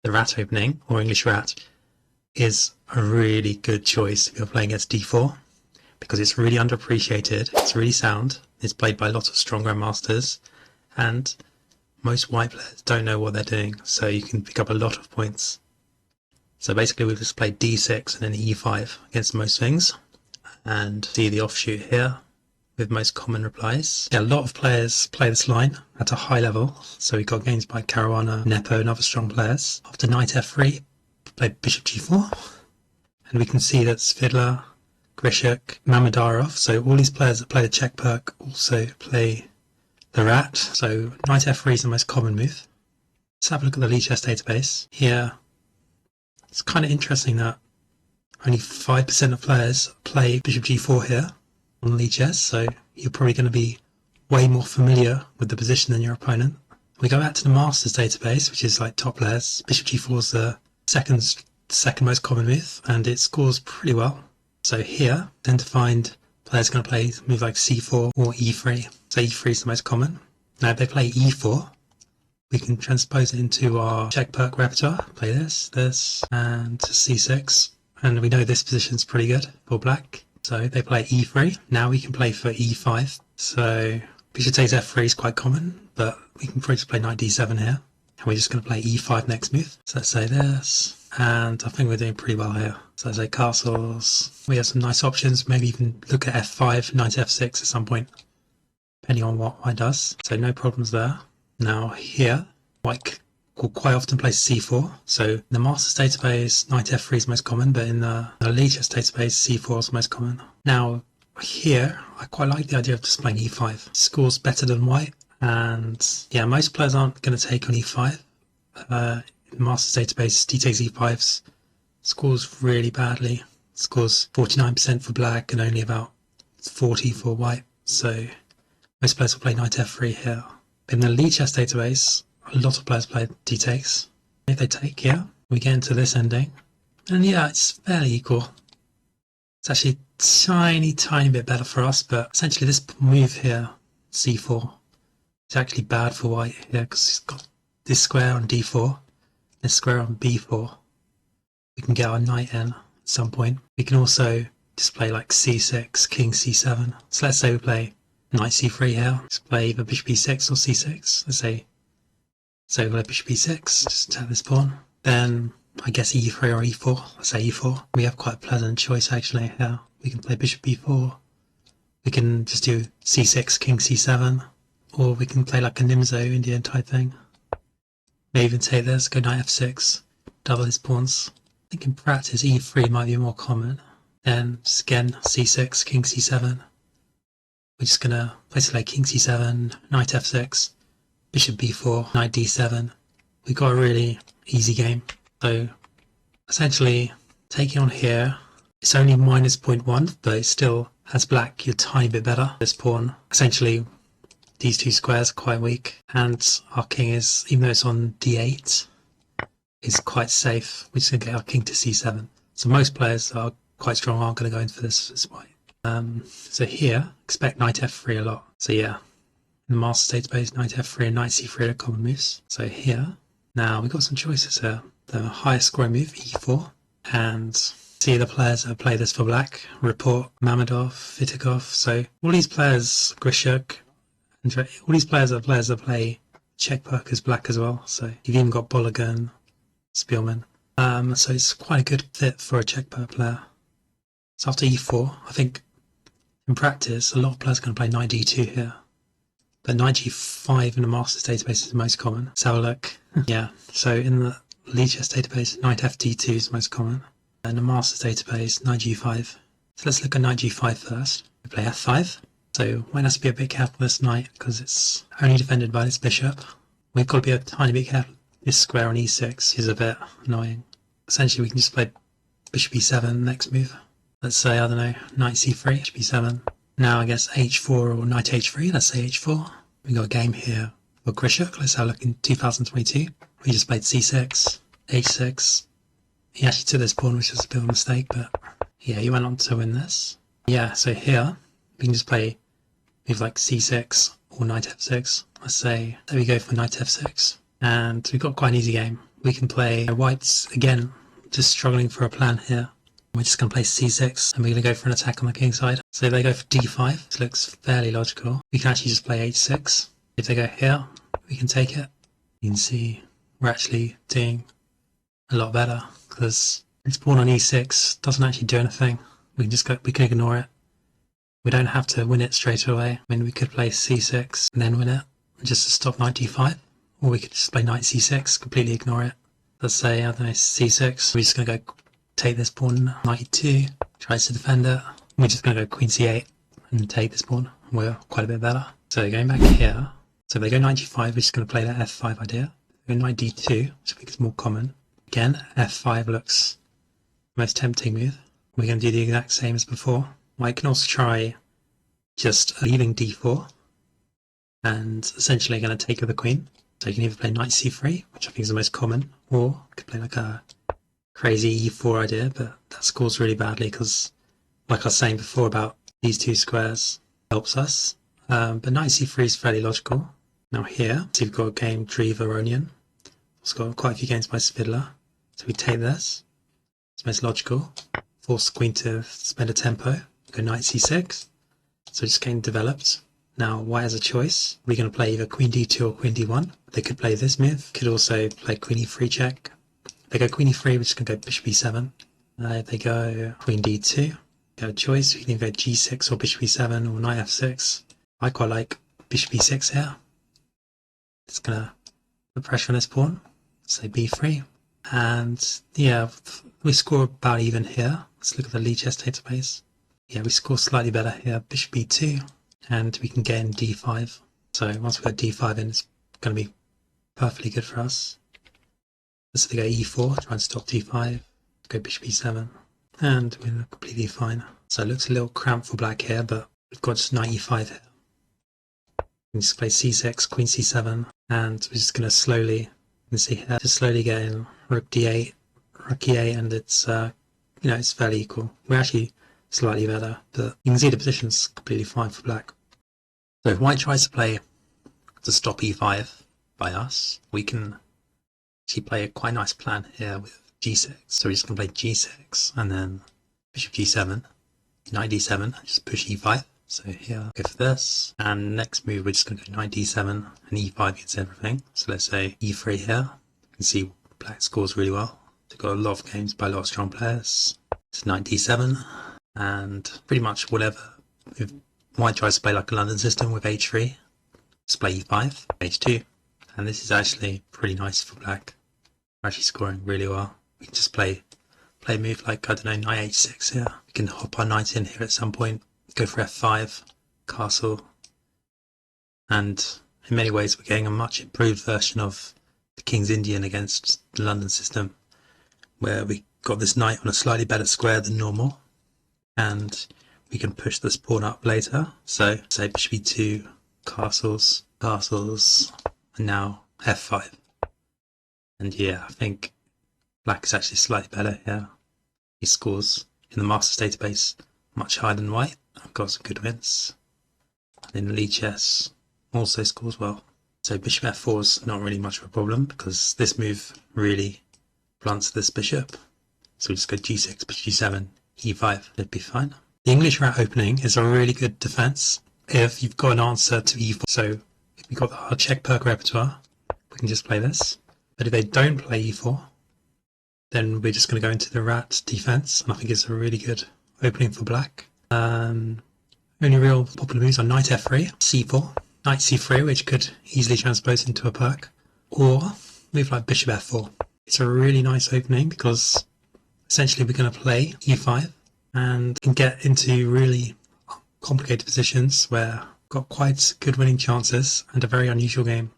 The rat opening, or English rat, is a really good choice if you're playing against d4 because it's really underappreciated, it's really sound, it's played by lots of strong grandmasters, and most white players don't know what they're doing, so you can pick up a lot of points. So basically we've just played d6 and then e5 against most things, and see the offshoot here with most common replies. Yeah, a lot of players play this line at a high level, so we got games by Caruana, Nepo and other strong players. After knight f3, play bishop g4, and we can see that Svidler, Grishuk, Mamedarov, so all these players that play the check perk also play the rat, so knight f3 is the most common move. Let's have a look at the Lichess database. Here, it's kind of interesting that only 5% of players play bishop g4 here on Lichess, so you're probably going to be way more familiar with the position than your opponent. We go back to the Masters database, which is like top players. Bishop g4 is the second most common move, and it scores pretty well. So here, tend to find players going to play moves like c4 or e3. So e3 is the most common. Now if they play e4, we can transpose it into our check perk repertoire. Play this, and c6. And we know this position is pretty good for black. So they play e3. Now we can play for e5. So bishop takes f3 is quite common, but we can probably just play knight d7 here. And we're just going to play e5 next move. So let's say this. And I think we're doing pretty well here. So let's say castles. We have some nice options. Maybe even look at f5, knight f6 at some point, depending on what white does. So no problems there. Now here, white will quite often play c4. So in the Masters database, knight f3 is most common, but in the Lichess database, c4 is most common. Now here, I quite like the idea of just playing e5. Scores better than white, and yeah, most players aren't going to take on e5. In the Masters database, d takes e5 scores really badly. Scores 49% for black and only about 40 for white. So most players will play knight f3 here. In the Lichess database, a lot of players play d takes. If they take here, we get into this ending. And yeah, it's fairly equal. It's actually tiny bit better for us, but essentially this move here, c4, is actually bad for white here because it's got this square on d4, this square on b4. We can get our knight in at some point. We can also just play like c6, king c7. So let's say we play knight c3 here. Let's play either bishop e6 or c6. Let's say, so we play bishop e6, just attack this pawn. Then I guess e3 or e4. Let's say e4. We have quite a pleasant choice actually here. We can play bishop e4. We can just do c6, king c7. Or we can play like a Nimzo Indian type thing. Maybe even take this, go knight f6, double his pawns. I think in practice e3 might be more common. Then just again c6, king c7. We're just going to place it like king c7, knight f6, bishop b4, knight d7. We've got a really easy game. So essentially taking on here, it's only minus 0.1, but it still has black a tiny bit better. This pawn, essentially these two squares are quite weak, and our king is, even though it's on d8, is quite safe. We're just going to get our king to c7. So most players are quite strong, aren't going to go in for this white. So here, expect knight f3 a lot. So yeah, in the Masters database, knight f3 and knight c3 are common moves. So here, now we've got some choices here. The highest scoring move, e4, and see the players that play this for black. Report, Mamedov, Vitikov. So all these players, Grishuk, all these players are players that play check perk as black as well. So you've even got Bologan, Spielman. So it's quite a good fit for a check perk player. So after e4, I think in practice, a lot of players are going to play knight d2 here. But knight g5 in the Masters database is the most common. Let's have a look. Yeah, so in the Lichess database, knight fd2 is the most common. In the Masters database, knight g5. So let's look at knight g5 first. We play f5. So one has to be a bit careful this knight because it's only defended by this bishop. We've got to be a tiny bit careful. This square on e6 is a bit annoying. Essentially, we can just play bishop e7 next move. Let's say, I don't know, knight c3, bishop e7. Now I guess h4 or knight h3, let's say h4. We got a game here for Grishuk. Let's have a look in 2022. We just played c6, h6. He actually took this pawn, which was a bit of a mistake, but yeah, he went on to win this. Yeah, so here, we can just play moves like c6 or knight f6. Let's say, there we go for knight f6. And we've got quite an easy game. we can play whites again, just struggling for a plan here. We're just going to play c6 and we're going to go for an attack on the king side. So if they go for d5, this looks fairly logical. We can actually just play h6. If they go here, we can take it. You can see we're actually doing a lot better because this pawn on e6 doesn't actually do anything. We can ignore it. We don't have to win it straight away. I mean, we could play c6 and then win it just to stop knight d5, or we could just play knight c6, completely ignore it. Let's say, I don't know, c6. We're just going to go take this pawn, knight e2, tries to defend it. We're just going to go queen c8 and take this pawn. We're quite a bit better. So going back here, so if they go knight g5, we're just going to play that f5 idea. Go knight d2, which I think is more common. Again, f5 looks the most tempting move. We're going to do the exact same as before. I can also try just leaving d4 and essentially going to take with the queen. So you can either play knight c3, which I think is the most common, or you could play like a crazy e4 idea, but that scores really badly because, like I was saying before about these two squares, helps us. But knight c3 is fairly logical. Now here, so you've got a game Dreveronian. It's got quite a few games by Svidler. So we take this. It's most logical. Force the queen to spend a tempo. Go knight c6. So just getting developed. Now white has a choice. We're going to play either queen d2 or queen d1. They could play this move. Could also play queen e3 check. If they go queen e3, we're just going to go bishop e7. If they go queen d2, you have a choice. You can either go g6 or bishop e7 or knight f6. I quite like bishop e6 here. It's going to put pressure on this pawn. Say b3. And yeah, we score about even here. Let's look at the lead chess database. Yeah, we score slightly better here. Bishop b2. And we can get in d5. So once we get d5 in, it's going to be perfectly good for us. Let's say they go e4, try and stop d5. Go bishop e7. And we're completely fine. So it looks a little cramped for black here, but we've got just knight e5 here. We can just play c6, queen c7, and we're just going to slowly, you can see here, just slowly get in rook d8, rook e8, and it's, it's fairly equal. We're actually slightly better, but you can see the position's completely fine for black. So if white tries to play to stop e5 by us, we can actually play a quite nice plan here with g6. So we're just going to play g6 and then bishop g7, knight d7, and just push e5. So here, go for this, and next move we're just going to go knight d7 and e5 gets everything. So let's say e3 here. You can see black scores really well. They've got a lot of games by a lot of strong players. It's knight d7, and pretty much whatever. If white tries to play like a London system with h3, just play e5, h2, and this is actually pretty nice for black. We're actually scoring really well. We can just play a move like, I don't know, knight h6 here. We can hop our knight in here at some point. Go for f5, castle, and in many ways we're getting a much improved version of the King's Indian against the London system, where we got this knight on a slightly better square than normal, and we can push this pawn up later. So say bishop e2, castles, and now f5. And yeah, I think black is actually slightly better here. He scores in the Masters database much higher than white. I've got some good wins. And in lead chess, also scores well. So bishop f4 is not really much of a problem because this move really blunts this bishop. So we just go g6, bishop g7, e5, it'd be fine. The English rat opening is a really good defense if you've got an answer to e4. So if we've got our check perk repertoire, we can just play this. But if they don't play e4, then we're just going to go into the rat defense, and I think it's a really good opening for black. Only real popular moves are knight f3, c4, knight c3, which could easily transpose into a perk, or move like bishop f4. It's a really nice opening because essentially we're going to play e5 and can get into really complicated positions where we've got quite good winning chances and a very unusual game.